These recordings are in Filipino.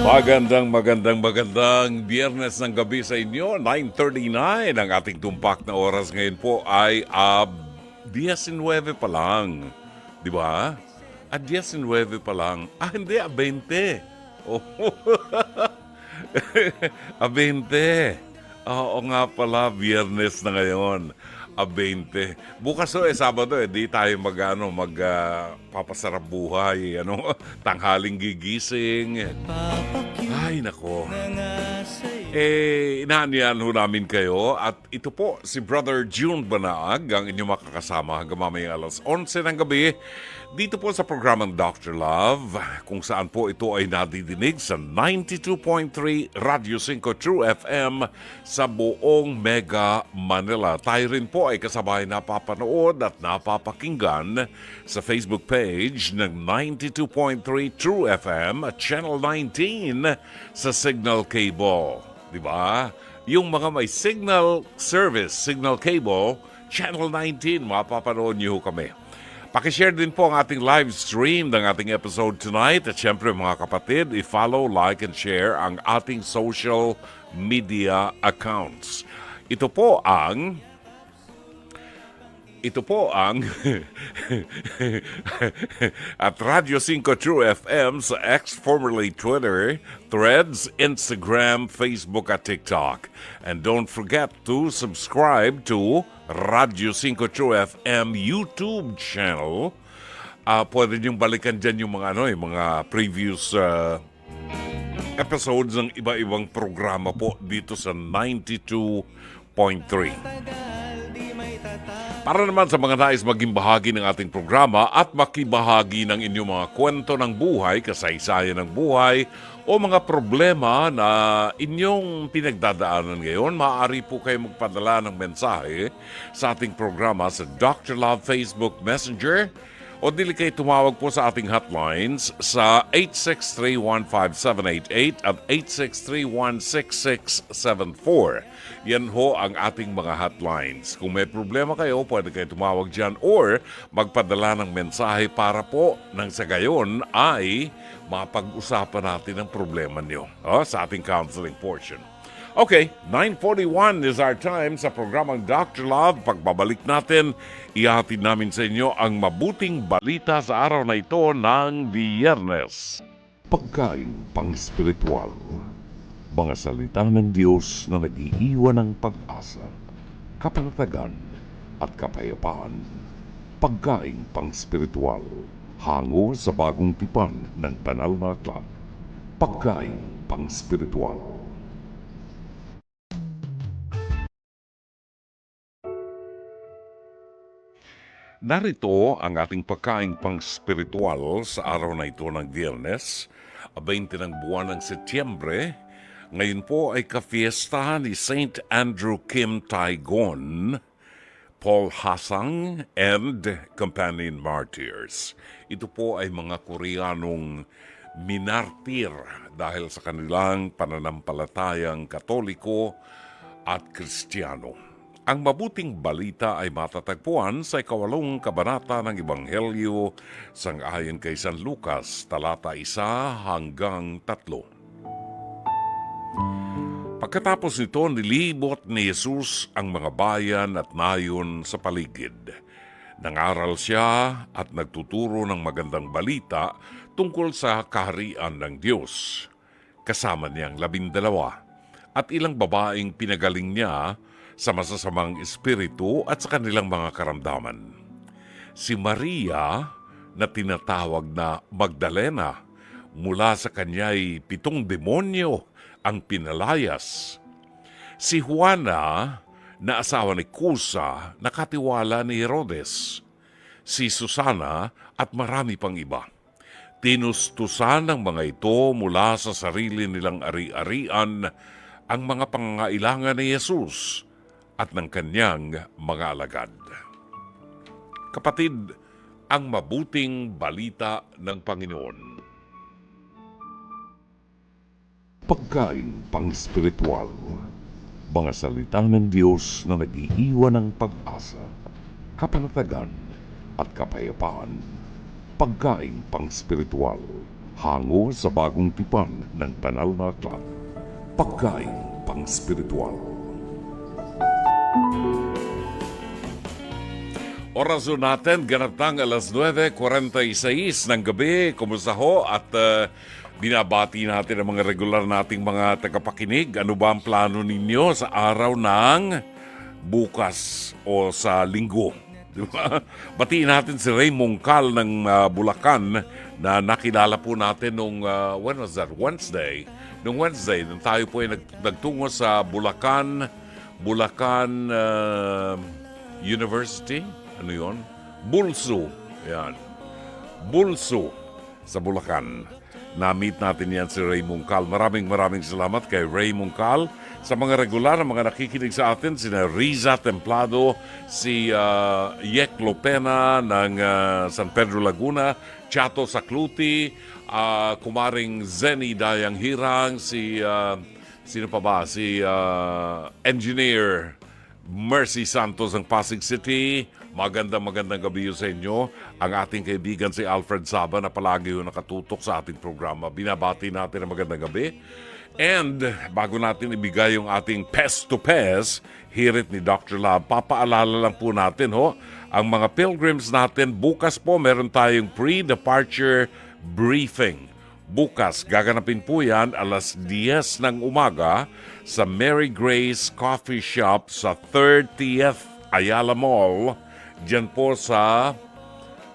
Magandang Biyernes ng gabi sa inyo, 9:39 ang ating tumpak na oras ngayon po ay 19 pa lang. Di ba? 19 pa lang. Hindi, 20. Oh, 20. Oo nga pala, Biyernes na ngayon. 20. Bukas Sabado di tayo papasarap buhay, tanghaling gigising. Ay, nako. Inaanyahan ho namin kayo at ito po si Brother June Banaag, ang inyong makakasama hanggang mamaya alas 11 ng gabi dito po sa programang Dr. Love, kung saan po ito ay nadidinig sa 92.3 Radio 5 True FM sa buong Mega Manila. Tayo rin po ay kasabay napapanood at napapakinggan sa Facebook page ng 92.3 True FM at Channel 19 sa Signal Cable. Diba? Yung mga may signal service, signal cable, Channel 19, mapapanood niyo kami. Pakishare din po ang ating live stream ng ating episode tonight. At syempre mga kapatid, i-follow, like, and share ang ating social media accounts. Ito po ang at Radio 5 True FM sa X, formerly Twitter, Threads, Instagram, Facebook at TikTok. And don't forget to subscribe to Radio 5 True FM YouTube channel. Pwede niyong balikan dyan yung mga previous episodes ng iba-ibang programa po dito sa 92.3. Para naman sa mga nais maging bahagi ng ating programa at makibahagi ng inyong mga kwento ng buhay, kasaysayan ng buhay o mga problema na inyong pinagdadaanan ngayon, maaari po kayo magpadala ng mensahe sa ating programa sa Dr. Love Facebook Messenger o dili kayo tumawag po sa ating hotlines sa 863-15788 at 863-16674. Yan ho ang ating mga hotlines. Kung may problema kayo, pwede kayo tumawag dyan or magpadala ng mensahe para po nang sa gayon ay mapag-usapan natin ang problema nyo sa ating counseling portion. Okay, 9:41 is our time sa programang Dr. Love. Pagbabalik natin, ihatid namin sa inyo ang mabuting balita sa araw na ito ng Biyernes. Pagkain pang-spiritual. Mga salita ng Diyos na nag-iiwan ng pag-asa, kapanatagan at kapayapaan. Pagkain pang-spiritual. Hango sa bagong tipan ng banal na aklat. Pagkain pang-spiritual. Narito ang ating pagkain pang-spiritual sa araw na ito ng Biyernes, 20 ng buwan ng Setyembre. Ngayon po ay kafiestahan ni Saint Andrew Kim Taegon, Paul Hasang, and Companion Martyrs. Ito po ay mga Koreanong minartir dahil sa kanilang pananampalatayang Katoliko at Kristiyano. Ang mabuting balita ay matatagpuan sa 8 kabanata ng Ebanghelyo sangayon kay San Lucas, talata 1 hanggang 3. Pagkatapos nito, nilibot ni Jesus ang mga bayan at nayon sa paligid. Nangaral siya at nagtuturo ng magandang balita tungkol sa kaharian ng Diyos. Kasama niyang 12 at ilang babaeng pinagaling niya sa masasamang espiritu at sa kanilang mga karamdaman. Si Maria, na tinatawag na Magdalena, mula sa kanya'y 7 demonyo ang pinalayas. Si Juana, na asawa ni Kusa, nakatiwala ni Herodes. Si Susana at marami pang iba. Tinustusan ng mga ito mula sa sarili nilang ari-arian ang mga pangangailangan ni Jesus at ng kanyang mga alagad. Kapatid, ang mabuting balita ng Panginoon. Pagkain pang-spiritual. Mga salita ng Diyos na nag-iiwan ng pag-asa, kapanatagan at kapayapaan. Pagkain pang-spiritual. hango sa bagong tipan ng banal na aklat. Pagkain pang spiritual. Oraso natin, ganapang alas 9:46 ng gabi. Kumusta ho? At binabati natin ang mga regular nating mga tagapakinig. Ano ba ang plano ninyo sa araw ng bukas o sa linggo? Diba? Batiin natin si Ray Mongcal ng Bulacan na nakilala po natin nung, when was that? Wednesday. Nung Wednesday, nung tayo po ay nagtungo sa Bulacan University. Ano yun? Bulso. Yan. Bulso sa Bulacan. Na-meet natin yan si Ray Mongcal. Maraming salamat kay Ray Mongcal. Sa mga regular na mga nakikinig sa atin, sina Riza Templado, si Yek Lopena ng San Pedro Laguna, Chato Sakluti, kumaring Zeni Dayang Hirang, sino pa ba? Si Engineer Mercy Santos ng Pasig City. Magandang gabi sa inyo. Ang ating kaibigan si Alfred Saba na palagi yung nakatutok sa ating programa. Binabati natin ang magandang gabi. And bago natin ibigay yung ating Pest to Pest, hirit ni Dr. Lab, papaalala lang po natin ang mga pilgrims natin. Bukas po meron tayong pre-departure briefing. Bukas, gaganapin po yan alas 10 ng umaga sa Mary Grace Coffee Shop sa 30th Ayala Mall, dyan po sa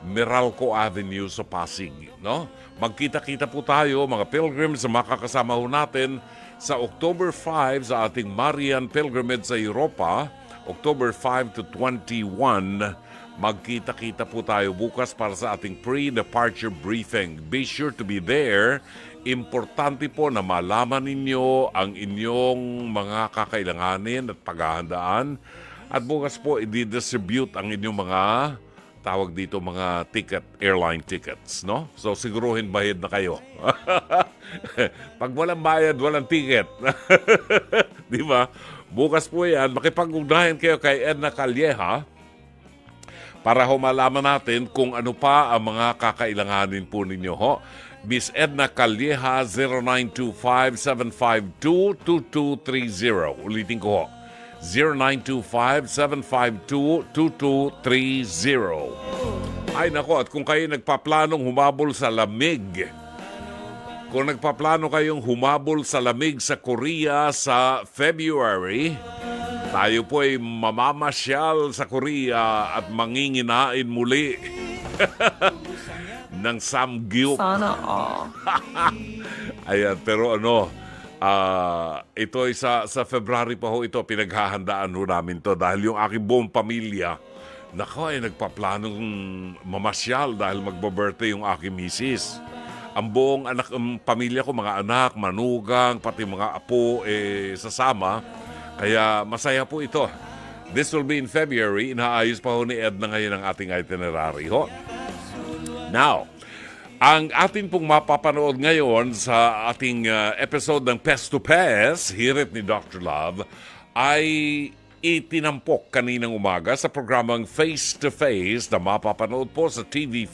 Meralco Avenue sa Pasig. No? Magkita-kita po tayo, mga pilgrims, na makakasama ho natin sa October 5 sa ating Marian Pilgrimage sa Europa, October 5 to 21. Magkita-kita po tayo bukas para sa ating pre-departure briefing. Be sure to be there. Importante po na malaman ninyo ang inyong mga kakailanganin at paghahandaan. At bukas po, i-distribute ang inyong mga tawag dito mga airline tickets, no? So siguruhin bayad na kayo. Pag walang bayad, walang ticket. Di ba? Bukas po yan, makipag-ugnayan kayo kay Edna Calleja para malaman natin kung ano pa ang mga kakailanganin po ninyo. Miss Edna Calleja, 0925-752-2230. Ulitin ko 0925-752-2230. Ay nako, at kung kayo nagpaplanong humabol sa lamig, kung nagpaplano kayong humabol sa lamig sa Korea sa February, tayo po ay mamamasyal sa Korea at manginginain muli ng samgyup. Sana all. Ayan, pero ito ay sa February pa ho ito, pinaghahandaan ho namin to dahil yung aking buong pamilya, nako ay nagpaplanong mamasyal dahil magba-birthday yung aking misis. Ang buong pamilya ko, mga anak, manugang, pati mga apo, sasama. Kaya masaya po ito. This will be in February. Inaayos pa ho ni Edna ngayon ang ating itinerary. Now, ang atin pong mapapanood ngayon sa ating episode ng Pest to Pest, hirit ni Dr. Love, ay itinampok kaninang umaga sa programang Face to Face na mapapanood po sa TV5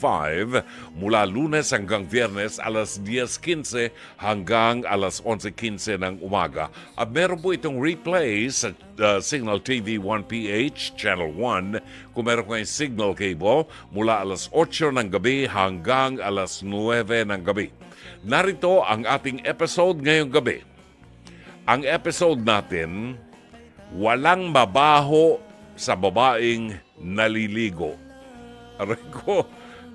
mula Lunes hanggang Biyernes alas 10:15 hanggang alas 11:15 ng umaga. At meron po itong replay sa Signal TV 1PH, Channel 1, kung meron kayong Signal Cable, mula alas 8 ng gabi hanggang alas 9 ng gabi. Narito ang ating episode ngayong gabi. Ang episode natin, walang mabaho sa babaeng naliligo. Aray ko,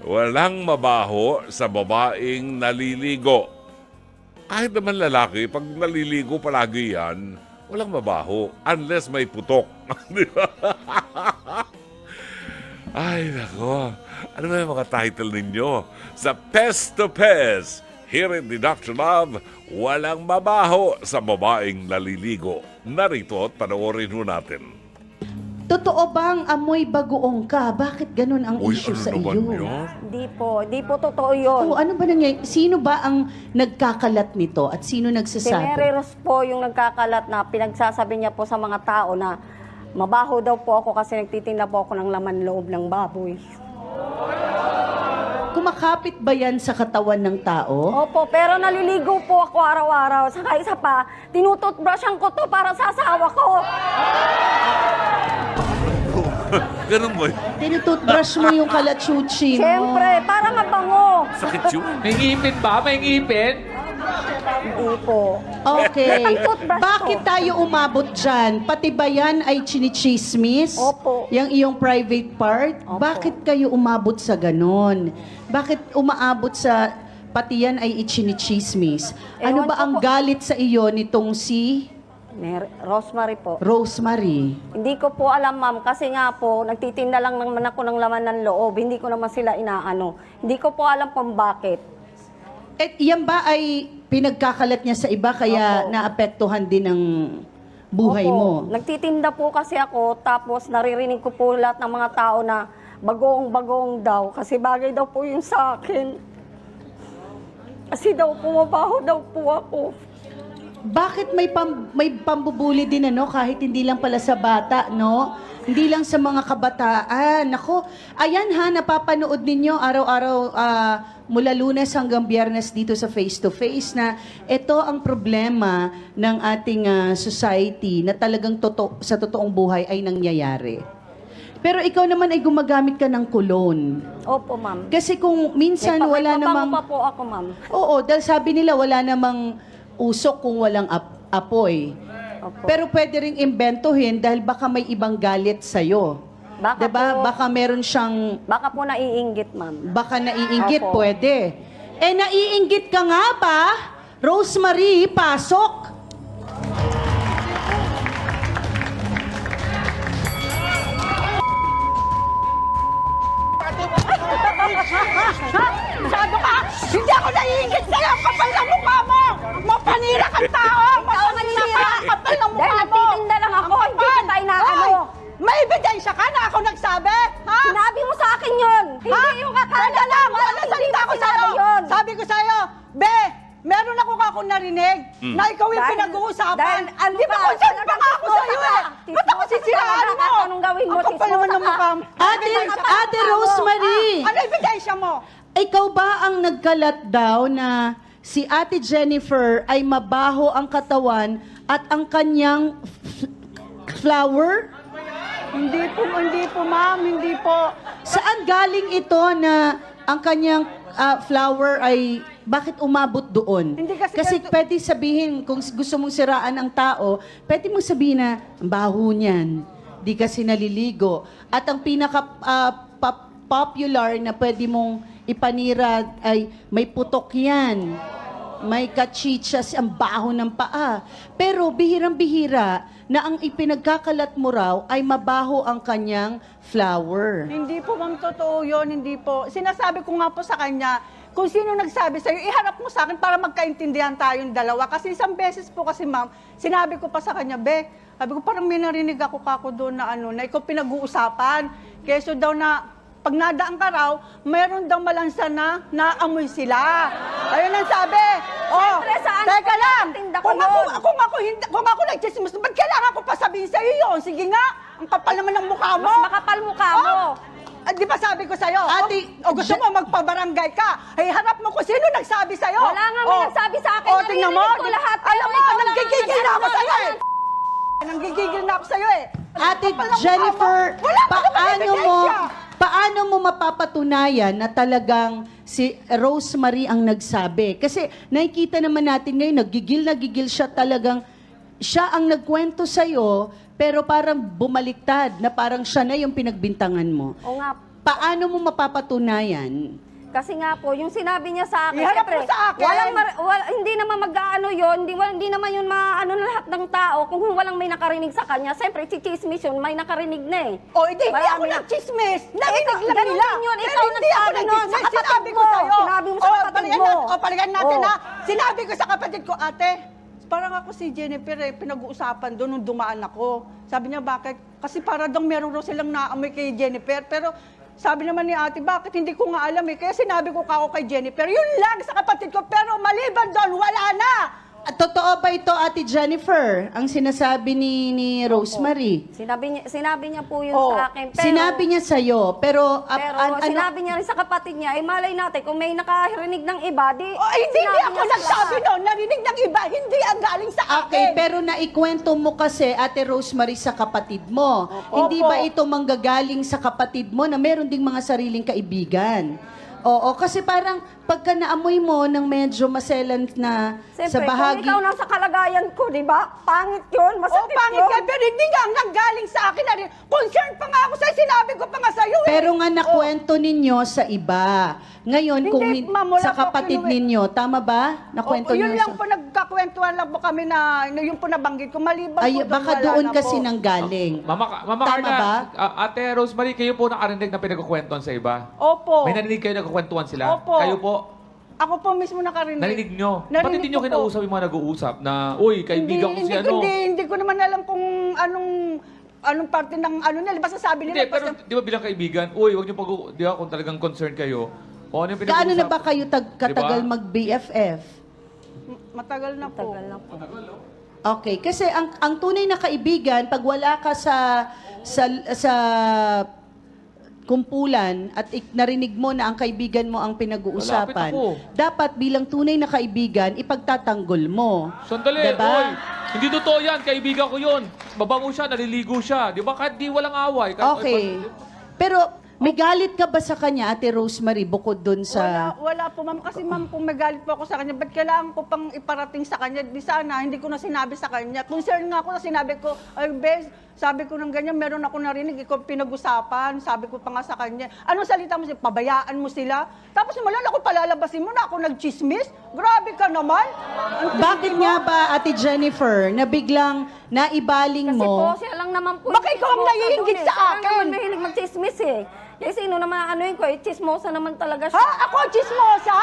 walang mabaho sa babaeng naliligo. Kahit naman lalaki, pag naliligo palagi yan, walang mabaho. Unless may putok. Ay, nako. Ano ba yung mga title ninyo? Sa Pest to Pest, hirit ni Dr. Love, walang mabaho sa babaeng naliligo. Narito at panoorin ho natin. Totoo bang amoy bagoong ka? Bakit ganun ang issue sa iyo? Di po totoo yun. Ano ba nangyay? Sino ba ang nagkakalat nito at sino Si nagsasabi? Mary Rose po yung nagkakalat na pinagsasabi niya po sa mga tao na mabaho daw po ako kasi nagtitinda po ako ng laman loob ng baboy. kumakapit ba yan sa katawan ng tao? Opo, pero naliligo po ako araw-araw. Saka isa pa, tinututbrushan ko to para sa asawa ko. Ganun ba yun? Tinututbrush mo yung kalachuchi mo. Siyempre, para mabango. Sakit yun. May ngipin ba? May ngipin? Hindi po. Okay. Toothbrush Bakit ko. tayo umabot dyan? Pati ba yan ay chinichismis? Opo. Yang iyong private part? Opo. Bakit kayo umabot sa ganon? Bakit umaabot sa pati yan ay ichinichismis? Ano Ewan ba ko ang po. galit sa iyo nitong si Rosemary po. Rosemary? Hindi ko po alam, ma'am, kasi nga po, nagtitinda lang naman ako ng laman ng loob. Hindi ko naman sila inaano. Hindi ko po alam kung bakit. At yan ba ay pinagkakalat niya sa iba kaya Opo. naapektuhan din ng buhay Opo, mo? nagtitinda po kasi ako, tapos naririnig ko po lahat ng mga tao na bagoong-bagoong daw. Kasi bagay daw po yun sa akin. Kasi daw pumabaho daw po ako. Bakit may pambubuli din kahit hindi lang pala sa bata, no? Hindi lang sa mga kabataan. Nako, ayan ha, napapanood ninyo araw-araw mula Lunes hanggang Biyernes dito sa Face to Face na ito ang problema ng ating society na talagang sa totoong buhay ay nangyayari. Pero ikaw naman ay gumagamit ka ng kulon. Opo, ma'am. Kasi kung minsan May wala pabango namang... pa po ako, ma'am. Oo, dahil sabi nila wala namang usok kung walang apoy. Opo. Pero pwede ring imbentohin dahil baka may ibang galit sa'yo. Baka Diba? po- Baka meron siyang, Baka po naiinggit, ma'am. baka naiinggit, Opo. pwede. Eh, naiinggit ka nga ba? Rosemary, pasok! Masyado ka! Hindi ako naiingit sa'yo! Kapal ng mukha mo! Mapanira kang tao! Ikaw ang nanira! Kapal ng mukha Dahil mo! nagtitinda lang ako, Ang hindi kapal! kita inaano. Hoy! May ebidensya ka na ako nagsabi? Ha? Sinabi mo sa akin yun! Hindi yung kakalat Teka lang! Walang Wala salita ko sinabi sa'yo! yun! Sabi ko sa'yo, Be! Meron ako narinig na ikaw yung Dahil- pinag-uusapan. dahil ano Di ba ka? concerned pa Talagang nga ako tismosa sa'yo ka. eh! Ba't ako Tismosa sisiraan ka. mo? Anong gawin mo? Ang kapal naman ng Tismosa mukha ka. mo. Ate Rosemary, Ano ebidensya mo? ikaw ba ang nagkalat daw na si Ate Jennifer ay mabaho ang katawan at ang kanyang flower? Hindi po, ma'am. Hindi po. Saan galing ito na ang kanyang flower ay bakit umabot doon? Hindi kasi ganito- pwede sabihin, kung gusto mong siraan ang tao, pwede mong sabihin na, "Ang baho niyan, di kasi naliligo." At ang pinaka-popular na pwede mong ipanira ay, "May putok yan, may kachichas, ang baho ng paa." Pero bihirang-bihira na ang ipinagkakalat mo raw ay mabaho ang kanyang flower. Hindi po, ma'am, totoo yun. Hindi po. Sinasabi ko nga po sa kanya, kung sino nagsabi sa'yo, iharap mo sa akin para magkaintindihan tayong dalawa. Kasi isang beses po kasi, ma'am, sinabi ko pa sa kanya, Be, sabi ko, parang may narinig ako kako doon na na ikaw pinag-uusapan. Keso daw na, pag nadaan ka raw, mayroon daw malansa na naamoy sila. Ayun ang sabi. Oh, Siyempre, saan teka ko lang. nakatinda ko Kung ako, yun? kung ako nagchismis, ba't kailangan ko pa sabihin sa'yo yun? Sige nga, ang kapal naman ng mukha mo. Mas makapal mukha mo. Di ba sabi ko sa'yo? Ate, o gusto mo magpabarangay ka? Ay, harap mo kung sino nagsabi sa'yo. Wala nga may nagsabi sa akin. Tingnan mo. Naririnig ko lahat. Alam mo, Ikaw lang nanggigigil ang na ako nagsabi. sa'yo eh. Nanggigigil na ako sa'yo eh. Ate Kapal ng mukha Jennifer, mo. Wala ka naman paano mo mapapatunayan na talagang si Rosemary ang nagsabi? Kasi nakikita naman natin ngayon, nagigil siya talagang, siya ang nagkwento sa'yo, pero parang bumaliktad na parang siya na yung pinagbintangan mo. O nga, Paano mo mapapatunayan? kasi nga po, yung sinabi niya sa akin, Iharap syempre, mo sa akin. hindi naman mag-aano yun, hindi naman yun maano na lahat ng tao. Kung walang may nakarinig sa kanya, syempre, chichismis yun, may nakarinig na eh. O, hindi ako Marami na. nagchismis. Narinig lang ganun nila. din yun. Pero Ikaw hindi ako nagsabi nun, sa nagchismis. kapatid Sinabi ko mo. sa'yo. Sinabi mo sa kapatid mo. Paligan natin Oh. na. Sinabi ko sa kapatid ko, ate, parang ako si Jennifer eh, pinag-uusapan doon nung dumaan ako. Sabi niya, bakit? Kasi para daw meron raw silang naamoy kay Jennifer. Pero sabi naman ni ate, bakit hindi ko nga alam eh. Kaya sinabi ko kako kay Jennifer, yun lang sa kapatid ko. Pero maliban doon, wala na. Totoo ba ito, Ate Jennifer, ang sinasabi ni Rosemary? Sinabi niya po yun Oo. sa akin. Pero, Sinabi niya sa'yo, pero... sinabi niya rin sa kapatid niya, malay natin, kung may nakarinig ng iba, di... Oh, hindi sinabi ako niya sa nagsabi lahat. noon. Narinig ng iba, hindi ang galing sa akin. Okay, pero naikwento mo kasi, Ate Rosemary, sa kapatid mo. Hindi Opo. ba ito manggagaling sa kapatid mo na meron ding mga sariling kaibigan? Oo, kasi parang pagka naamoy mo ng medyo maselan na sa Siyempre, bahagi... kung ikaw nasa kalagayan ko, di ba? Pangit yun, Oh, masakit pangit yun. ka, pero hindi nga nanggaling sa akin. Concern pa nga ako sa'yo, sinabi ko pa nga sa'yo eh. Pero nga nakwento ninyo sa iba. Ngayon, Hindi, kung ma'am, wala sa po kapatid kinuwi. ninyo, tama ba? Nakwento yun niyo lang po, nagkakwentuhan lang po kami na yung po nabanggit ko. Maliban Ay, po baka wala doon na kasi po. nanggaling. Mama Tama Carla, ba? Ate Rosemary, kayo po nakarinig na pinagkukwentuhan sa iba? Opo. May narinig kayo nagkukwentuhan sila? Opo. Kayo po, Ako po mismo nakarinig. narinig nyo? Narinig Ba't hindi nyo ko po. kinausap yung mga nag-uusap na, uy, kaibigan ko si ano? Hindi ko naman alam kung anong parte ng ano nila. Basta sabi Hindi, nila. pero di ba bilang kaibigan, uy, huwag nyo di ba kung talagang concerned kayo, o ano yung pinag-uusap? Gaano na ba kayo katagal Diba? mag-BFF? Matagal na po. Tagal na po. Okay, kasi ang tunay na kaibigan, pag wala ka sa kumpulan at narinig mo na ang kaibigan mo ang pinag-uusapan, Malapit ako. dapat bilang tunay na kaibigan, ipagtatanggol mo. Sandali, Diba? oy, hindi totoo yan, kaibigan ko yun. Mabango siya, naliligo siya. Di ba? Kahit di walang away. Kahit, Okay. Pero may galit ka ba sa kanya, Ate Rosemary, bukod dun sa... Wala po, ma'am. Kasi, ma'am, kung magalit po ako sa kanya, ba't kailangan ko pang iparating sa kanya? Di sana, hindi ko na sinabi sa kanya. Concern nga ako na sinabi ko, ay, bes, sabi ko ng ganyan, meron ako narinig, ikaw pinag-usapan. Sabi ko pa nga sa kanya, anong salita mo siya? Pabayaan mo sila? Tapos malala ko, palalabasin mo na ako nagchismis? Grabe ka naman. Ang Bakit tindi mo. nga ba, Ate Jennifer, na biglang naibaling Kasi po, mo? siya lang naman po. Baka yung ikaw ang chismosa naiinggit doon sa Siya lang akin. naman mahilig mag-chismis eh. Eh, sino naman anuin ko eh, chismosa naman talaga siya. Ha? Ako, chismosa?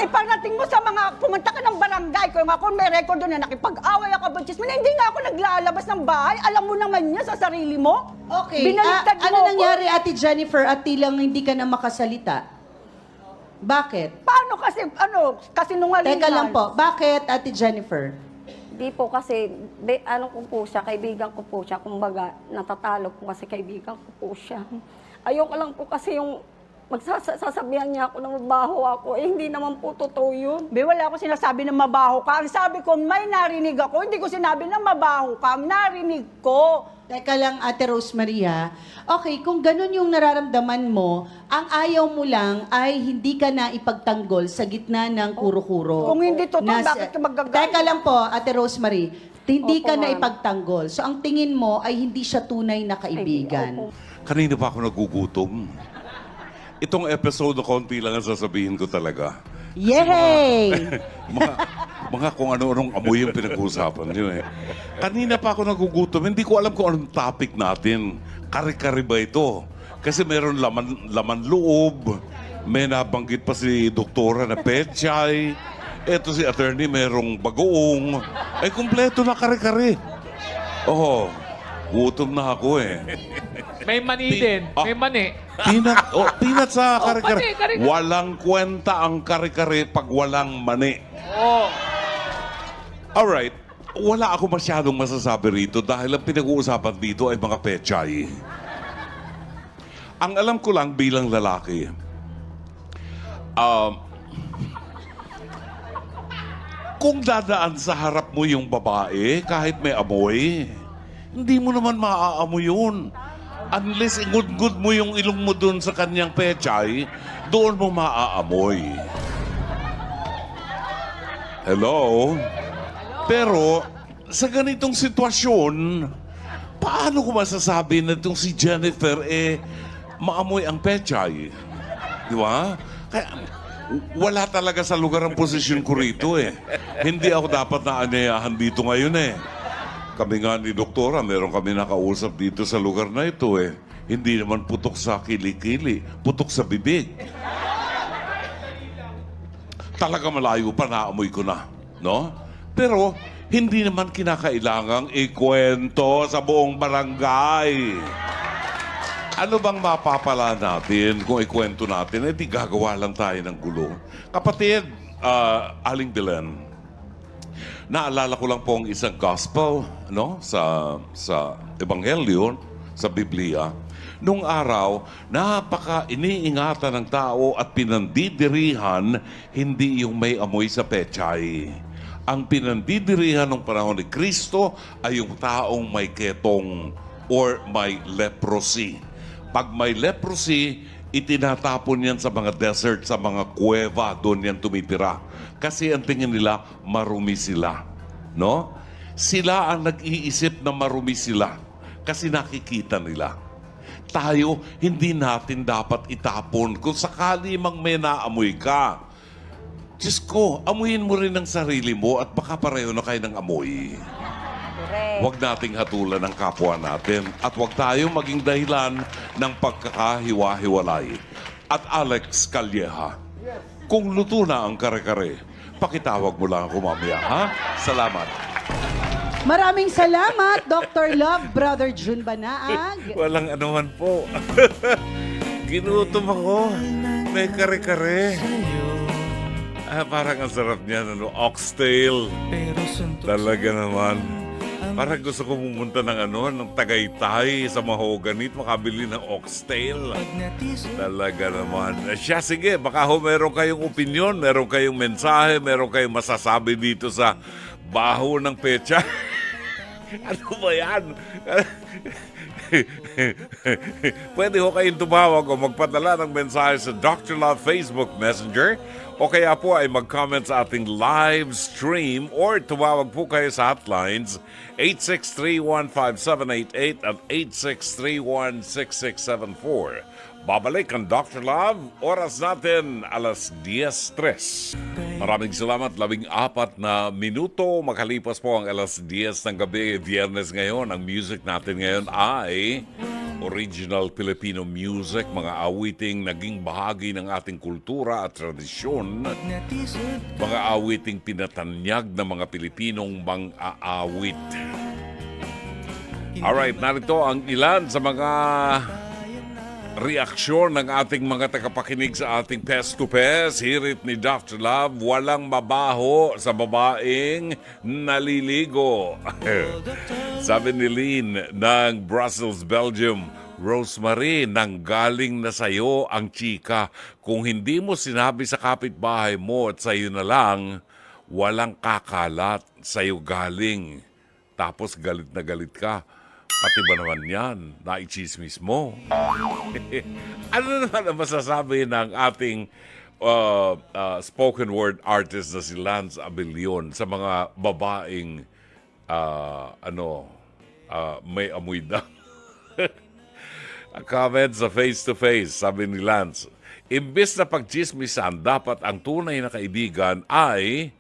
Iparating mo sa mga, pumunta ka ng barangay. Kung ako may record doon na nakipag-away ako about chismis, hindi nga ako naglalabas ng bahay. Alam mo naman yan sa sarili mo. Okay, Binaliktad mo ano ako. nangyari, Ate Jennifer, at tilang hindi ka na makasalita? Bakit? Paano kasi, kasi nungalingan? Teka lang po, bakit, Ate Jennifer? Di po kasi, ano ko po siya, kaibigan ko po siya. Kumbaga, natatalo po kasi kaibigan ko po siya. Ayoko lang po kasi yung magsasabihan niya ako na mabaho ako. Eh, hindi naman po totoo yun. Be, wala ako sinasabi na mabaho ka. Ang sabi ko, may narinig ako. Hindi ko sinabi na mabaho ka. Narinig ko. Teka lang, Ate Rosemary, ha? Okay, kung ganun yung nararamdaman mo, ang ayaw mo lang ay hindi ka na ipagtanggol sa gitna ng kuro-kuro. Kung hindi totoo, bakit ka magagalit? Teka lang po, Ate Rosemary, hindi Opo, ka na ma'am. ipagtanggol. So, ang tingin mo ay hindi siya tunay na kaibigan. Opo. Kanina pa ako nagugutom. Itong episode na konti lang ang sasabihin ko talaga. Yay! Mga kung ano-anong amoy yung pinag-uusapan nyo eh. Kanina pa ako nagugutom. Hindi ko alam kung anong topic natin. Kari-kari ba ito? Kasi meron laman loob. May nabanggit pa si doktora na pechay. Eto si attorney merong bagoong. Ay, kumpleto na kari-kari. Oo. Gutom na ako eh. May mani din. Ah. May mani. Peanut sa kare-kare. mani, kare-kare. Walang kwenta ang kare-kare pag walang mani. Oh. Alright, wala ako masyadong masasabi rito dahil ang pinag-uusapan dito ay mga pechay. Ang alam ko lang bilang lalaki, kung dadaan sa harap mo yung babae, kahit may amoy, hindi mo naman maaamoy yun. Unless ingud-ngud mo yung ilong mo dun sa kanyang pechay, doon mo maaamoy. Hello? Pero, sa ganitong sitwasyon, paano ko masasabi na itong si Jennifer, maamoy ang pechay? Di ba? Kaya, wala talaga sa lugar ang posisyon ko rito eh. Hindi ako dapat na anayahan dito ngayon eh. Kami nga ni Doktora, meron kami nakausap dito sa lugar na ito eh. Hindi naman putok sa kilikili, putok sa bibig. Talaga malayo pa, naamoy ko na. No? Pero, hindi naman kinakailangang ikwento sa buong barangay. Ano bang mapapala natin kung ikwento natin? Eh, di gagawa lang tayo ng gulo. Kapatid, Aling Belen, Naalala ko lang po ang isang gospel, no, sa Ebanghelyo, sa Biblia. Nung araw, napaka iniingatan ng tao at pinandidirihan, hindi yung may amoy sa pechay. Ang pinandidirihan ng panahon ni Kristo ay yung taong may ketong or may leprosy. Pag may leprosy, itinatapon yan sa mga desert, sa mga kuweba, doon yan tumitira. Kasi ang tingin nila, marumi sila. No? Sila ang nag-iisip na marumi sila kasi nakikita nila. Tayo, hindi natin dapat itapon. Kung sakali mang may naamoy ka, Diyos ko, amuyin mo rin ang sarili mo at baka pareho na kayo ng amoy. Huwag nating hatulan ang kapwa natin at huwag tayo maging dahilan ng pagkakahiwa-hiwalay. At Alex Calleja, kung luto na ang kare-kare, pakitawag mo lang ako mamaya, ha? Salamat. Maraming salamat, Dr. Love, Brother Jun Banaag. Walang anuman po. Ginutom ako. May kare-kare. Parang ang sarap niya, oxtail. Talaga naman. Parang gusto ko pumunta ng Tagaytay sa Mahogany at makabili ng oxtail. Talaga naman. Siya, sige, baka meron kayong opinion, meron kayong mensahe, meron kayong masasabi dito sa baho ng pecha. Ano ba yan? Pwede ho kayong tumawag o magpadala ng mensahe sa Dr. Love Facebook Messenger o kaya po ay mag-comment sa ating live stream or tumawag po kayo sa hotlines 863-15788 at 863-16674. Babalik ang Dr. Love, oras natin, 10:03. Maraming salamat, 14 na minuto. Makalipas po ang 10:10 ng gabi, Biyernes ngayon. Ang music natin ngayon ay original Filipino music, mga awiting naging bahagi ng ating kultura at tradisyon. Mga awiting pinatanyag ng mga Pilipinong mang-aawit. Alright, narito ang ilan sa mga reaksyon ng ating mga tagapakinig sa ating Pest to Pest. Hirit ni Dr. Love, walang mabaho sa babaeng naliligo. Sabi ni Lynn ng Brussels, Belgium, Rosemary, nanggaling na sa'yo ang chika. Kung hindi mo sinabi sa kapitbahay mo at sa'yo na lang, walang kakalat, sa'yo galing. Tapos galit na galit ka. Pati ba naman yan? Naichismis mo. Ano naman ang masasabi ng ating spoken word artist na si Lance Abellion sa mga babaeng may amoy daw? A comment sa face to face, sabi ni Lance, imbes na pagchismisan, dapat ang tunay na kaibigan ay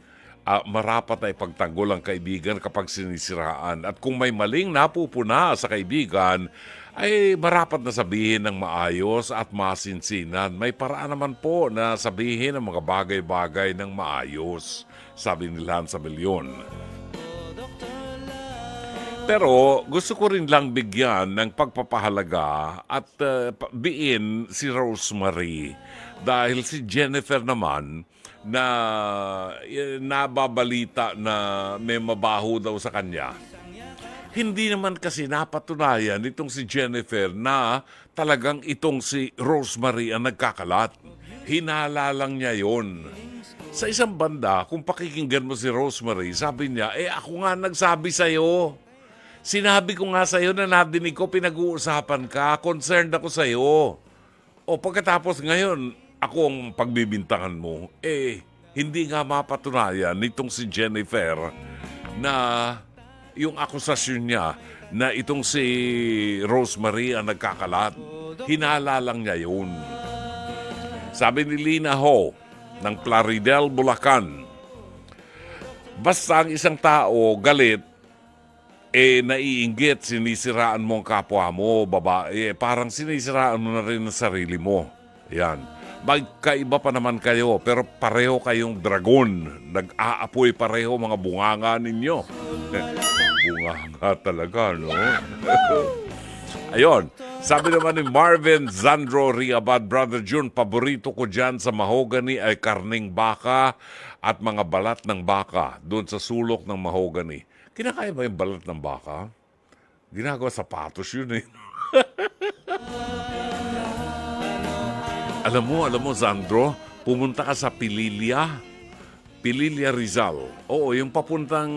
marapat na ipagtanggol ang kaibigan kapag sinisiraan. At kung may maling napupuna sa kaibigan, ay marapat na sabihin ng maayos at masinsinan. May paraan naman po na sabihin ang mga bagay-bagay ng maayos, sabi ni Lance Abellion. Pero gusto ko rin lang bigyan ng pagpapahalaga at biin si Rosemary dahil si Jennifer naman na nababalita na may mabaho daw sa kanya. Hindi naman kasi napatunayan itong si Jennifer na talagang itong si Rosemary ang nagkakalat. Hinala lang niya yon. Sa isang banda, kung pakikinggan mo si Rosemary, sabi niya, ako nga nagsabi sa'yo. Sinabi ko nga sa'yo na nadinig ko, pinag-uusapan ka, concerned ako sa'yo. O pagkatapos ngayon, ako ang pagbibintangan mo, hindi nga mapatunayan nitong si Jennifer na yung akusasyon niya na itong si Rosemary ang nagkakalat. Hinala lang niya yun. Sabi ni Lina Ho ng Plaridel, Bulacan, basta ang isang tao galit, naiinggit, sinisiraan mo ang kapwa mo, babae, parang sinisiraan mo na rin ang sarili mo. Yan. Magkaiba pa naman kayo, pero pareho kayong dragon. Nag-aapoy pareho mga bunganga ninyo. Bunganga talaga, no? Ayun. Sabi naman ni Marvin Zandro Riabad, Brother June, paborito ko dyan sa mahogany ay karning baka at mga balat ng baka doon sa sulok ng mahogany. Kinakaya ba yung balat ng baka? Ginagawa sapatos yun eh. Alam mo, Zandro, pumunta ka sa Pililia Rizal. Oo, yung papuntang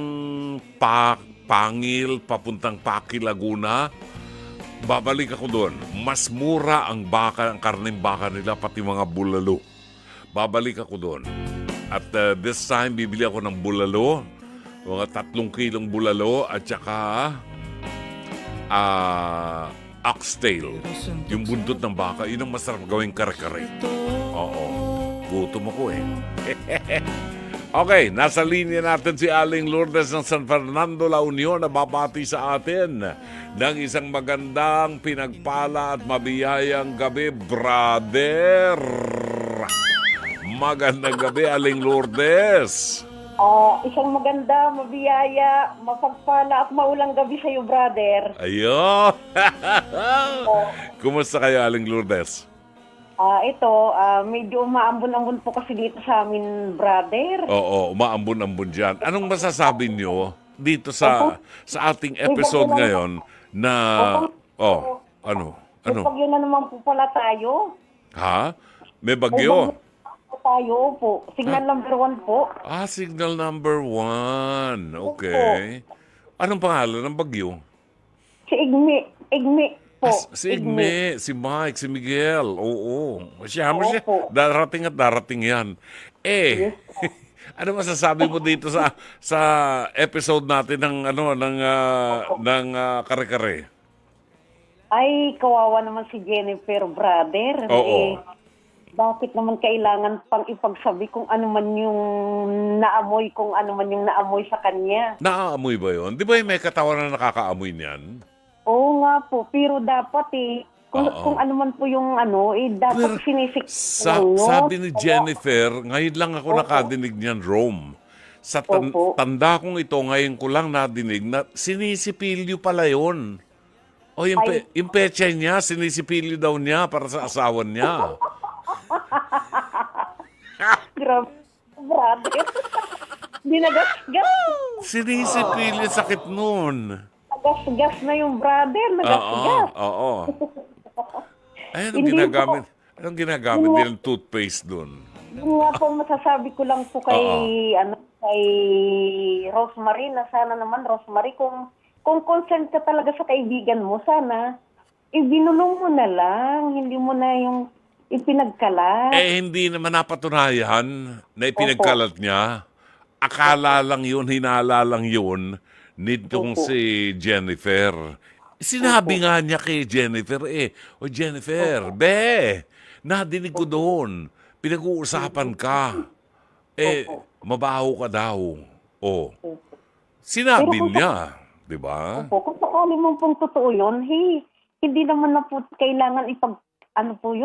Pangil, papuntang Paki, Laguna. Babalik ako doon. Mas mura ang karneng baka nila, pati mga bulalo. Babalik ako doon. At this time, bibili ako ng bulalo. Mga 3 kilong bulalo at saka oxtail. Yung buntot ng baka, yun ang masarap gawing kare-kare. Oo. Gutom ako eh. Okay, nasa linya natin si Aling Lourdes ng San Fernando, La Union na babati sa atin ng isang magandang pinagpala at mabiyayang gabi, brother. Magandang gabi, Aling Lourdes. Isang maganda, mabiyaya, mapagpala at maulang gabi sa iyo, brother. Ayun. Kumusta kayo, Aling Lourdes? Medyo umaambon-ambon po kasi dito sa amin, brother. Oo, umaambon-ambon dyan. Anong masasabi nyo dito sa ating episode ngayon na... ano? May bagyo na naman po pala tayo. Ha? May bagyo? Tayo po. Signal number 1 po. Signal number 1. Okay. Anong pangalan ng bagyo? Si Igme po. Si Igme, si Mike, si Miguel. Oo. Opo. Darating at darating yan. Ano masasabi mo dito sa episode natin ng kare-kare? Ay, kawawa naman si Jennifer, brother. Oo. Bakit naman kailangan pang ipagsabi kung ano man yung naamoy, sa kanya? Naaamoy ba yun? Di ba yung may katawan na nakakaamoy niyan? Oo nga po, pero dapat kung ano man po yung dapat sinisik. Sabi ni Jennifer, ngayon lang ako nakadinig niyan, Rome. Sa tanda kong ito, ngayon ko lang nadinig na sinisipilyo pala yun. O yung pecha niya, sinisipilyo daw niya para sa asawa niya. Grabe, brother. Dinagasgas. Sinisipilyo, sakit nun. Nagasgas na yung brother, nagasgas. Oo. Ay, anong ginagamit nilang toothpaste dun? Yung nga po, masasabi ko lang po kay Rosemary, na sana naman, Rosemary, kung concerned ka talaga sa kaibigan mo, sana, ibinulong mo na lang, hindi mo na yung ipinagkalat. Hindi naman napatunayan na ipinagkalat niya. Akala lang yun, hinala lang yun nitong si Jennifer. Sinabi nga niya kay Jennifer O Jennifer, nadinig ko doon. Pinag-uusapan ka. Mabaho ka daw. Sinabi niya. Di ba? Opo, kung sakali mo pong totoo yun, hindi naman na po kailangan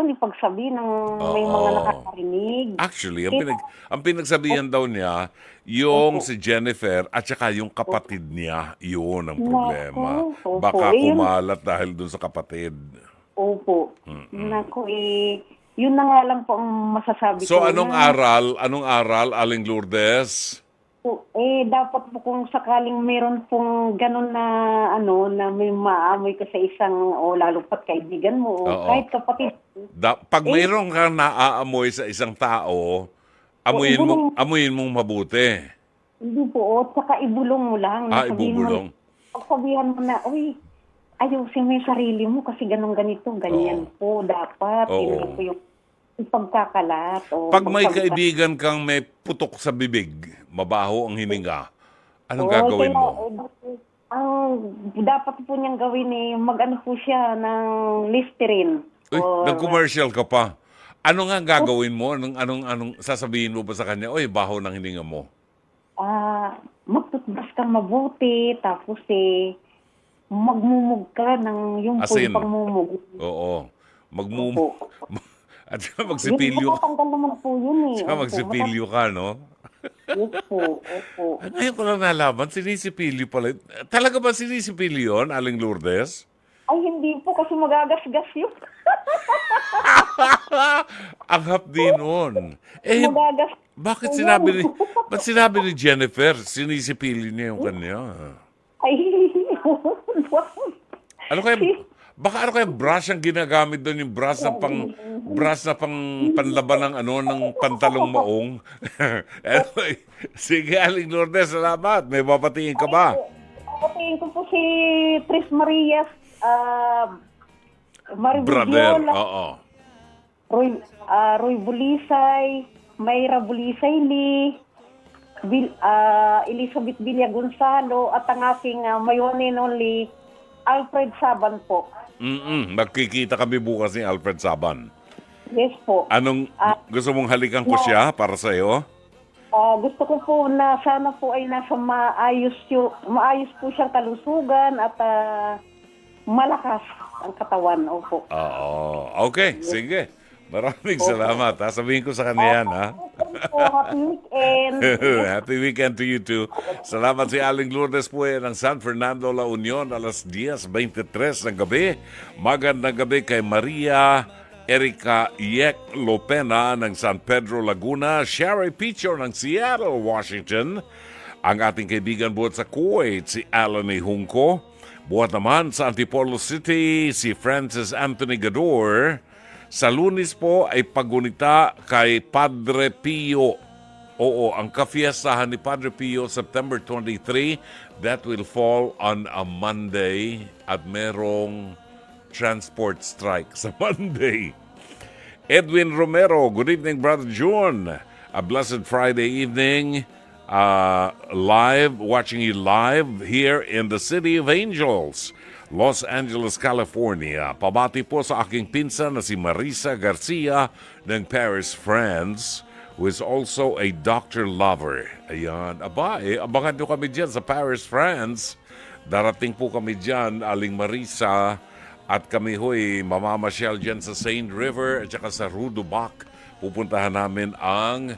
ipagsabi ng may mga nakakarinig. Actually, ang pinagsabihan daw niya, yung si Jennifer at saka yung kapatid niya, yun ang problema. Opo. Baka kumalat dahil dun sa kapatid. Opo. Yun na nga lang po ang masasabi ko. So anong aral, Aling Lourdes? Dapat po kung sakaling meron pong ganun na na may maamoy ka sa isang lalo pat kaibigan mo kahit kapatid. Pag mayroon kang naaamoy sa isang tao, amuyin mong mabuti. Hindi po, saka ibulong mo lang. Ibubulong. Pagsabihan mo na, ayusin mo yung sarili mo kasi ganito, ganyan po dapat. Hindi po yung ipagkakalat. Pag may kaibigan kang may putok sa bibig, mabaho ang hininga, anong gagawin mo? Ang dapat po niyang gawin mag-ano po siya ng Listerine. Nag-commercial ka pa. Ano nga gagawin mo? Anong sasabihin mo ba sa kanya? Baho ng hininga mo. Magtutbrush kang mabuti, tapos magmumug ka ng yung Asin. pangmumug. Oo. Magmumug. At magsipilyo. Matatanggal naman po yun Saka magsipilyo ka, no? Yes po, opo. Ngayon ko lang nalaman, sinisipilyo pala. Talaga ba sinisipilyo yun, Aling Lourdes? Ay, hindi po kasi magagasgas yun. Ang hapdi nun. Eh, Magagas. bakit po sinabi yun. ni, ba't sinabi ni Jennifer, sinisipili niya yung kanya? Ay, Ano kaya, baka ano kaya brush ang ginagamit doon, yung brush na pang panlaban ng ng pantalong maong. Anyway, sige, Aling Lourdes, salamat. May papatingin ka ba? papatingin ko po si Tris Marias, Brother, Maribudiola, oo. Roy Bulisay, Mayra Bulisay Lee, Elizabeth Villa Gonzalo, at ang aking mayonin only, Alfred Saban po. Magkikita kami bukas ni Alfred Saban. Yes po. Anong, gusto mong halikan ko siya para sa'yo? Gusto ko po na sana po ay nasa maayos po siyang kalusugan at malakas ang katawan. Opo. Oo. Okay, sige. Maraming salamat. Sabihin ko sa kanya yan, ha? Happy weekend. Happy weekend to you too. Salamat si Aling Lourdes po ng San Fernando, La Union, alas 10:23 ng gabi. Magandang gabi kay Maria Erica Yek Lopena ng San Pedro, Laguna. Sherry Picho ng Seattle, Washington. Ang ating kaibigan buhat sa Kuwait, si Alan Hungko. Buhat naman sa Antipolo City, si Francis Anthony Gador. Sa Lunes po ay pagunita kay Padre Pio. Oo, ang kafiestahan ni Padre Pio, September 23, that will fall on a Monday at merong transport strike sa Monday. Edwin Romero, good evening, Brother June. A blessed Friday evening, watching you live here in the City of Angels, Los Angeles, California. Pabati po sa aking pinsan na si Marisa Garcia ng Paris, France, who is also a doctor lover. Ayan, abangan nyo kami dyan sa Paris, France. Darating po kami dyan, Aling Marisa, at kami ho'y mamamasyal dyan sa Seine River at saka sa Rue du Bac. Pupuntahan namin ang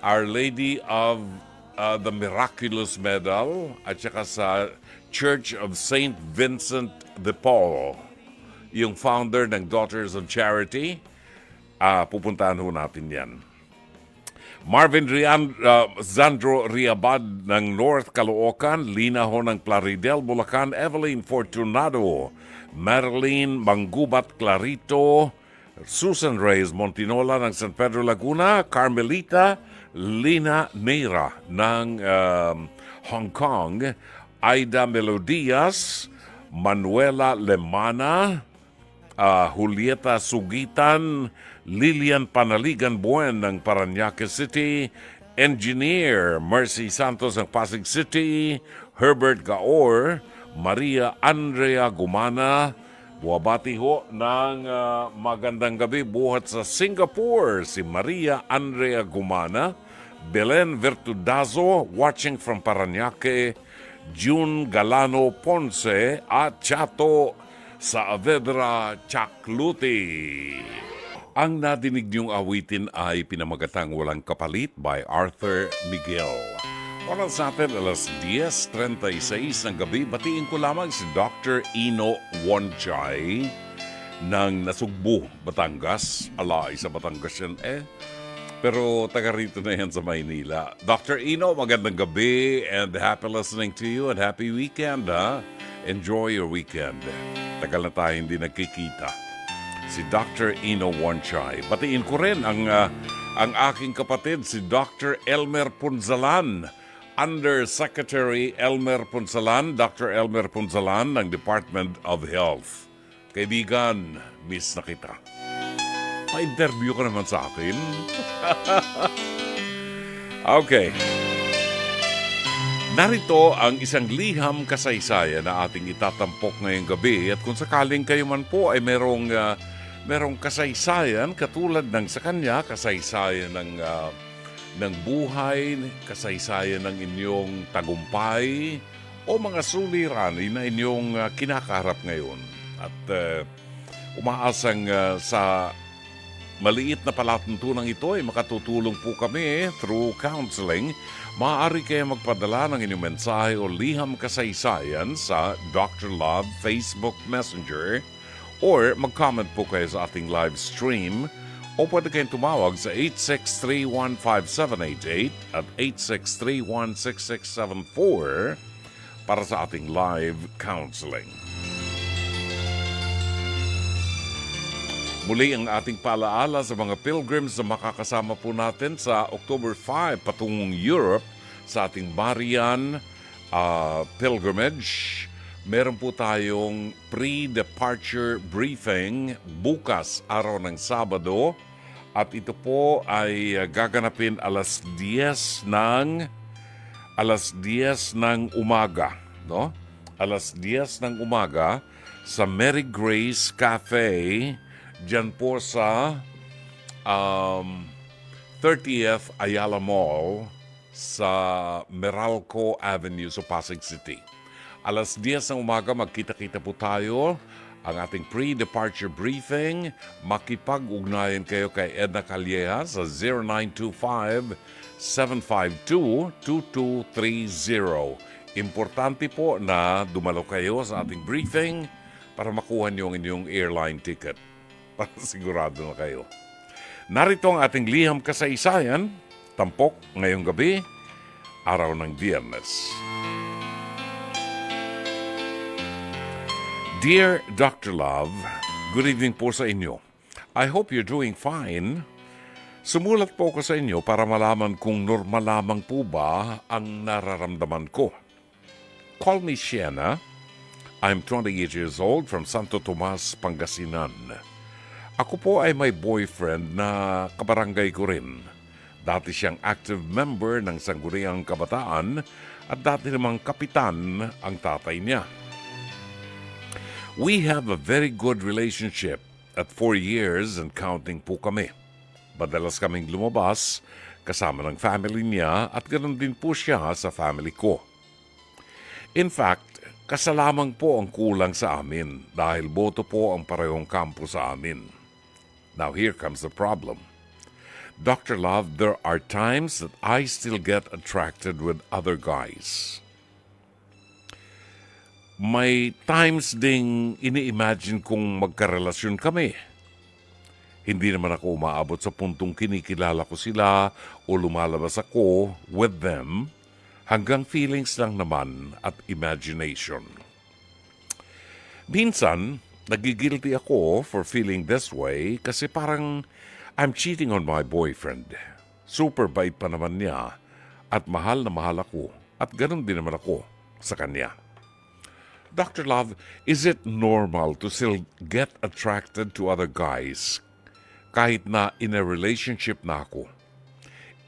Our Lady of the Miraculous Medal at saka sa Church of St. Vincent de Paul, yung founder ng Daughters of Charity. Pupuntahan ho natin yan. Marvin Zandro Riabad ng North Caloocan, Lina ho ng Plaridel, Bulacan, Evelyn Fortunado, Marilyn Manggubat Clarito, Susan Reyes Montinola ng San Pedro, Laguna, Carmelita Lina Neira ng Hong Kong, Aida Melodias, Manuela Lemana, Julieta Sugitan, Lilian Panaligan Buen ng Parañaque City, Engineer Mercy Santos ng Pasig City, Herbert Gaor, Maria Andrea Gumana. Buwabati ho ng magandang gabi buhat sa Singapore, si Maria Andrea Gumana, Belen Vertudazo, watching from Parañaque, June Galano Ponce, at Chato Saavedra Chacluti. Ang nadinig niyong awitin ay pinamagatang Walang Kapalit by Arthur Miguel. Oras natin alas 10:36 ng gabi. Batiin ko lamang si Dr. Ino Wonchay ng Nasugbu, Batangas. Alay sa Batangas yan pero taga rito na yan sa Maynila. Dr. Ino, magandang gabi and happy listening to you and happy weekend, ha? Enjoy your weekend. Tagal na tayo hindi nagkikita. Si Dr. Ino Wonchay. Batiin ko rin ang aking kapatid, si Dr. Elmer Punzalan. Undersecretary Elmer Punzalan, Dr. Elmer Punzalan ng Department of Health. Kaibigan, miss na kita. Pa-interview ka naman sa akin. Okay. Narito ang isang liham kasaysayan na ating itatampok ngayong gabi. At kung sakaling kayo man po ay merong kasaysayan katulad ng sa kanya, kasaysayan ng buhay, kasaysayan ng inyong tagumpay o mga suliranin na inyong kinakaharap ngayon. At umaasang sa maliit na palatuntunang ito ay makatutulong po kami through counseling. Maaari kayo magpadala ng inyong mensahe o liham kasaysayan sa Dr. Love Facebook Messenger or mag-comment po kayo sa ating live stream o pwede kayong tumawag sa 863-15788 at 863-16674 para sa ating live counseling. Muli ang ating paalaala sa mga pilgrims na makakasama po natin sa October 5 patungong Europe sa ating Marian pilgrimage. Meron po tayong pre-departure briefing bukas, araw ng Sabado. At ito po ay gaganapin alas 10 ng umaga. No? Alas 10 ng umaga sa Mary Grace Cafe. Diyan po sa 30th Ayala Mall sa Meralco Avenue sa Pasig City. Alas 10 ng umaga magkita-kita po tayo. Ang ating pre-departure briefing. Makipag-ugnayan kayo kay Edna Calleja sa 0925-752-2230. Importante po na dumalo kayo sa ating briefing para makuha niyo ang inyong airline ticket. Para sigurado na kayo. Narito ang ating liham kasaysayan, tampok ngayong gabi, araw ng Biyernes. Dear Dr. Love, good evening po sa inyo. I hope you're doing fine. Sumulat po ko sa inyo para malaman kung normal lamang po ba ang nararamdaman ko. Call me Sienna. I'm 28 years old from Santo Tomas, Pangasinan. Ako po ay may boyfriend na kabarangay ko rin. Dati siyang active member ng Sangguniang Kabataan at dati namang kapitan ang tatay niya. We have a very good relationship at 4 years and counting po kami. Madalas kaming lumabas kasama ng family niya at ganoon din po siya sa family ko. In fact, kasalamang po ang kulang sa amin dahil boto po ang parehong kampo sa amin. Now here comes the problem. Dr. Love, there are times that I still get attracted with other guys. May times ding ini-imagine kong magkarelasyon kami. Hindi naman ako umaabot sa puntong kinikilala ko sila o lumalabas ako with them. Hanggang feelings lang naman at imagination. Minsan, nagigilty ako for feeling this way kasi parang I'm cheating on my boyfriend. Super bait pa naman niya at mahal na mahal ako at ganun din naman ako sa kanya. Dr. Love, is it normal to still get attracted to other guys kahit na in a relationship na ako?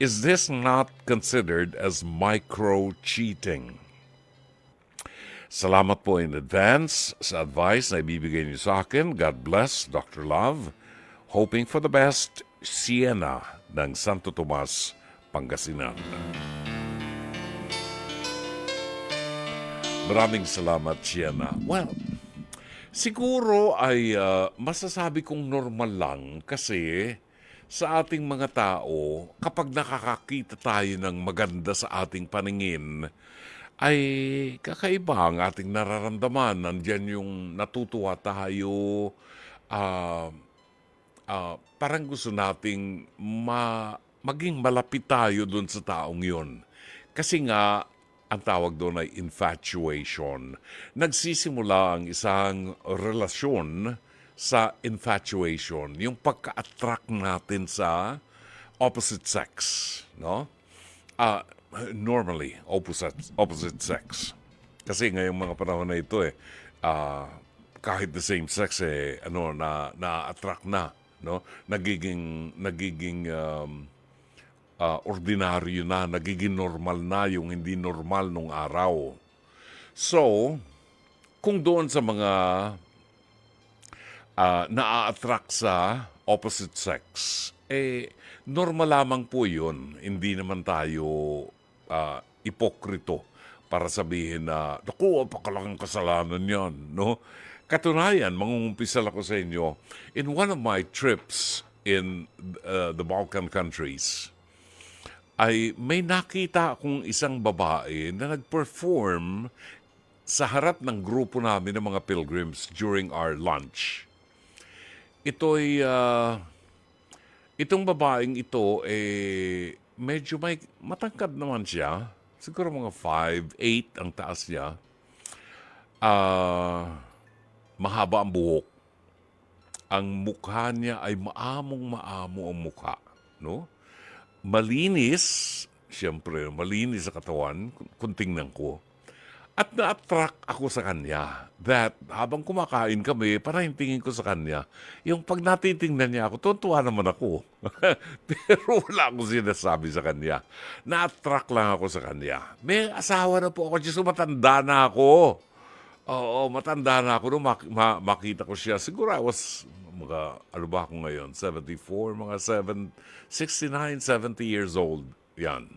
Is this not considered as micro-cheating? Salamat po in advance sa advice na ibibigay niyo sa akin. God bless, Dr. Love. Hoping for the best, Sienna ng Santo Tomas, Pangasinan. Maraming salamat, Sienna. Well, siguro ay masasabi kong normal lang kasi sa ating mga tao, kapag nakakakita tayo ng maganda sa ating paningin, ay kakaiba ang ating nararamdaman. Nandyan yung natutuwa tayo, parang gusto nating maging malapit tayo dun sa taong yun. Kasi nga, ang tawag doon ay infatuation. Nagsisimula ang isang relasyon sa infatuation, yung pagka-attract natin sa opposite sex, no? Normally, opposite sex. Kasi ngayong mga panahon na ito kahit the same sex na-attract na, no? Nagiging ordinaryo na, nagiging normal na yung hindi normal nung araw. So, kung doon sa mga na-attract sa opposite sex, normal lamang po yun. Hindi naman tayo ipokrito para sabihin na, naku, apakalaking kasalanan yan, no? Katunayan, mangungumpisal ako sa inyo, in one of my trips in the Balkan countries, ay may nakita akong isang babae na nag-perform sa harap ng grupo namin ng mga pilgrims during our lunch. Itong babaeng ito, medyo matangkad naman siya. Siguro mga 5'8" ang taas niya. Mahaba ang buhok. Ang mukha niya ay maamong-maamo ang mukha. No? Malinis, siyempre, malinis sa katawan, kung tingnan ko. At na-attract ako sa kanya that habang kumakain kami, parang yung tingin ko sa kanya, yung pag natitingnan niya ako, tuntua naman ako. Pero wala akong sinasabi sa kanya. Na-attract lang ako sa kanya. May asawa na po ako, Diyos ko, matanda na ako. Oo, matanda na ako nung makita ko siya. Siguro I was, ano ba ako ngayon? 74, mga 69, 70 years old. Yan.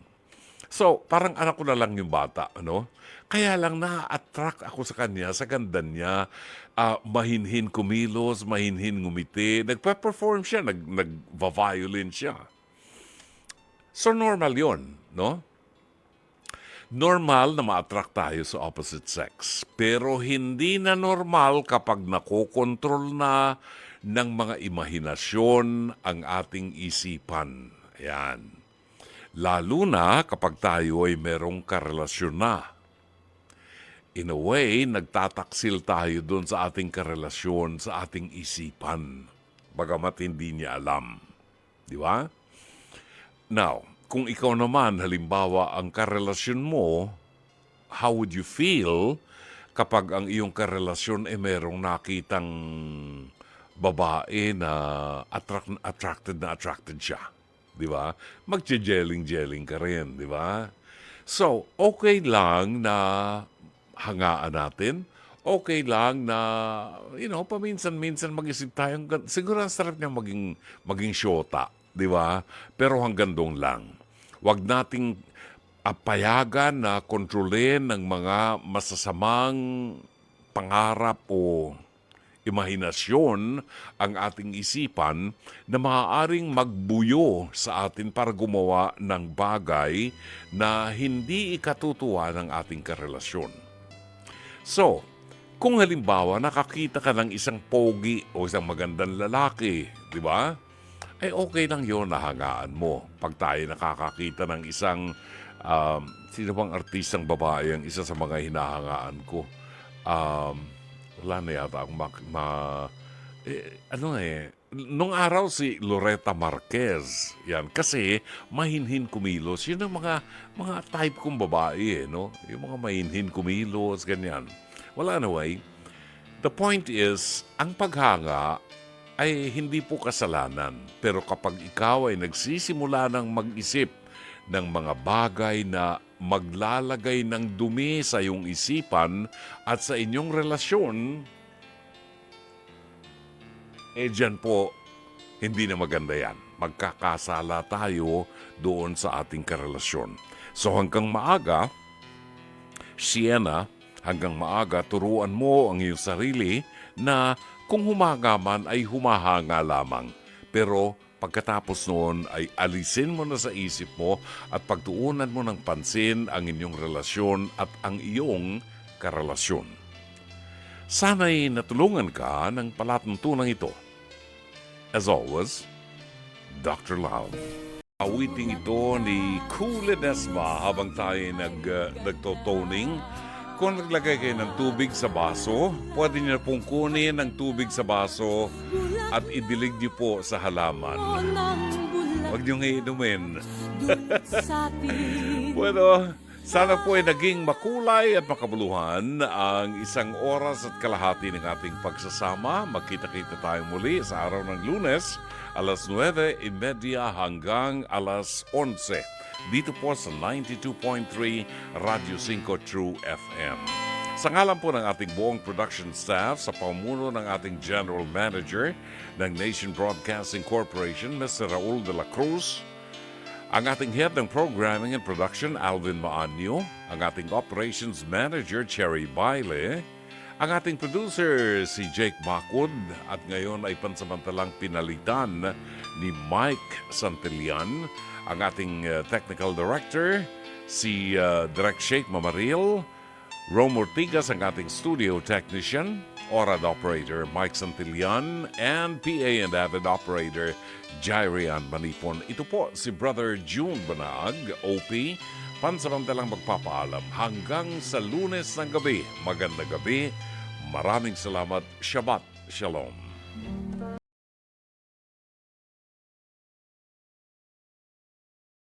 So, parang anak ko na lang yung bata, ano? Kaya lang na-attract ako sa kanya, sa ganda niya. Mahinhin kumilos, mahinhin ngumiti. Nagpa-perform siya, nag-violin siya. So, normal yon, no? Normal na ma-attract tayo sa opposite sex. Pero hindi na normal kapag nakokontrol na ng mga imahinasyon ang ating isipan. Ayan. Lalo na kapag tayo ay merong karelasyon na. In a way, nagtataksil tayo doon sa ating karelasyon, sa ating isipan. Bagamat hindi niya alam. Di ba? Now, kung ikaw naman, halimbawa, ang karelasyon mo, how would you feel kapag ang iyong karelasyon ay merong nakitang babae na attracted siya? Di ba? Magje-jelling-jelling ka rin, di ba? So, okay lang na hangaan natin. Okay lang na, paminsan-minsan mag-isip tayo. Siguro ang sarap niya maging syota. Di ba? Pero hanggang doon lang. Huwag nating payagan na kontrolin ng mga masasamang pangarap o imahinasyon ang ating isipan na maaaring magbuyo sa atin para gumawa ng bagay na hindi ikatutuwa ng ating karelasyon. So, kung halimbawa nakakita ka ng isang pogi o isang magandang lalaki, di ba? Ay okay lang yun, nahangaan mo. Pag tayo nakakakita ng isang, sino bang artistang babae ang isa sa mga hinahangaan ko? Wala na yata akong nung araw si Loretta Marquez. Yan, kasi mahinhin kumilos. Yun ang mga type kong babae, no? Yung mga mahinhin kumilos, ganyan. Well, anyway, the point is, ang paghanga ay hindi po kasalanan. Pero kapag ikaw ay nagsisimula ng mag-isip ng mga bagay na maglalagay ng dumi sa iyong isipan at sa inyong relasyon, dyan po, hindi na maganda yan. Magkakasala tayo doon sa ating karelasyon. So hanggang maaga, Sienna, hanggang maaga, turuan mo ang iyong sarili na kung humaga man ay humahanga lamang. Pero pagkatapos noon ay alisin mo na sa isip mo at pagtuunan mo ng pansin ang inyong relasyon at ang iyong karelasyon. Sana'y natulungan ka ng palatuntunan ito. As always, Dr. Love. Awiting ito ni Cool Ledesma habang tayo nagtotoning. Kung naglagay kayo ng tubig sa baso, pwede niyo pong kunin ang tubig sa baso at idilig niyo po sa halaman. Huwag niyong iinumin. Bueno, sana po ay naging makulay at makabuluhan ang isang oras at kalahati ng ating pagsasama. Magkita-kita tayo muli sa araw ng Lunes, alas 9:30 hanggang alas 11. Dito po sa 92.3 Radio 5 True FM. Sa ngalan po ng ating buong production staff, sa pamuno ng ating General Manager ng Nation Broadcasting Corporation, Mr. Raul de la Cruz, ang ating head ng programming and production, Alvin Maanyo, ang ating operations manager, Cherry Baile, Ang ating producer, si Jake Bacud, at ngayon ay pansamantalang pinalitan ni Mike Santillan. Ang ating technical director, si Direk Sheikh Mamaril. Rome Ortigas, ang ating studio technician. ORAD operator, Mike Santillan. And PA and AVID operator, Jairian Manipon. Ito po si Brother June Banag, OP. Pansamantalang magpapaalam hanggang sa Lunes ng gabi. Magandang gabi. Maraming salamat. Shabbat Shalom.